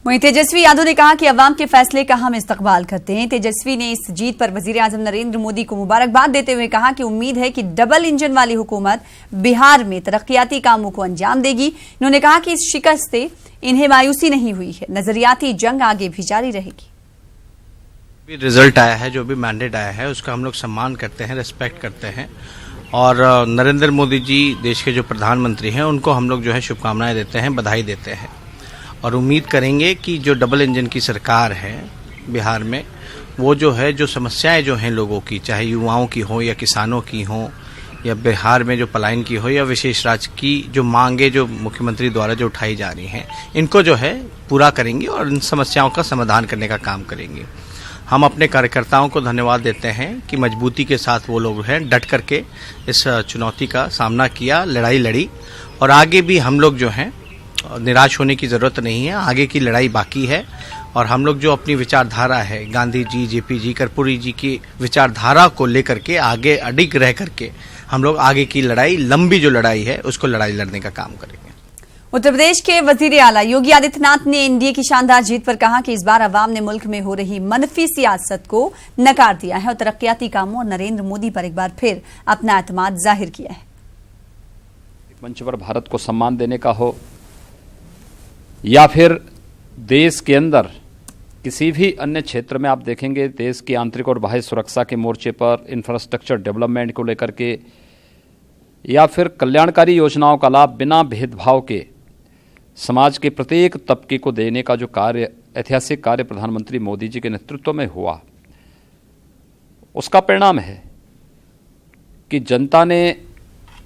वहीं तेजस्वी यादव ने कहा कि अवाम के फैसले का हम इस्तकबाल करते हैं। तेजस्वी ने इस जीत पर वजीर आजम नरेंद्र मोदी को मुबारकबाद देते हुए कहा कि उम्मीद है कि डबल इंजन वाली हुकूमत बिहार में तरक्याती कामों को अंजाम देगी। इन्होंने कहा कि इस शिकस्त से इन्हें मायूसी नहीं हुई है, नजरियाती जंग आगे भी जारी रहेगी। रिजल्ट आया है, जो भी मैंडेट आया है उसका हम लोग सम्मान करते हैं, रिस्पेक्ट करते हैं और नरेंद्र मोदी जी देश के जो प्रधानमंत्री हैं उनको हम लोग जो है शुभकामनाएं देते हैं, बधाई देते हैं और उम्मीद करेंगे कि जो डबल इंजन की सरकार है बिहार में, वो जो है जो समस्याएं जो हैं लोगों की, चाहे युवाओं की हो या किसानों की हो या बिहार में जो पलायन की हो या विशेष राज्य की जो मांगे जो मुख्यमंत्री द्वारा जो उठाई जा रही हैं, इनको जो है पूरा करेंगे और इन समस्याओं का समाधान करने का काम करेंगे। हम अपने कार्यकर्ताओं को धन्यवाद देते हैं कि मजबूती के साथ वो लोग हैं, डट करके इस चुनौती का सामना किया, लड़ाई लड़ी और आगे भी हम लोग जो हैं निराश होने की ज़रूरत नहीं है, आगे की लड़ाई बाकी है और हम लोग जो अपनी विचारधारा है गांधी जी, जेपी जी, कर्पूरी जी की विचारधारा को लेकर के आगे अडिग रह करके हम लोग आगे की लड़ाई, लंबी जो लड़ाई है उसको लड़ाई लड़ने का काम करेंगे। उत्तर प्रदेश के वजीर आला योगी आदित्यनाथ ने एनडीए की शानदार जीत पर कहा कि इस बार अवाम ने मुल्क में हो रही मनफी सियासत को नकार दिया है और तरक्याती कामों और नरेंद्र मोदी पर एक बार फिर अपना एतमाद जाहिर किया है। मंच पर भारत को सम्मान देने का हो या फिर देश के अंदर किसी भी अन्य क्षेत्र में आप देखेंगे, देश की आंतरिक और बाह्य सुरक्षा के मोर्चे पर, इंफ्रास्ट्रक्चर डेवलपमेंट को लेकर के या फिर कल्याणकारी योजनाओं का लाभ बिना भेदभाव के समाज के प्रत्येक तबके को देने का जो कार्य, ऐतिहासिक कार्य प्रधानमंत्री मोदी जी के नेतृत्व में हुआ, उसका परिणाम है कि जनता ने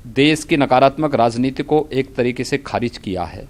देश की नकारात्मक राजनीति को एक तरीके से खारिज किया है।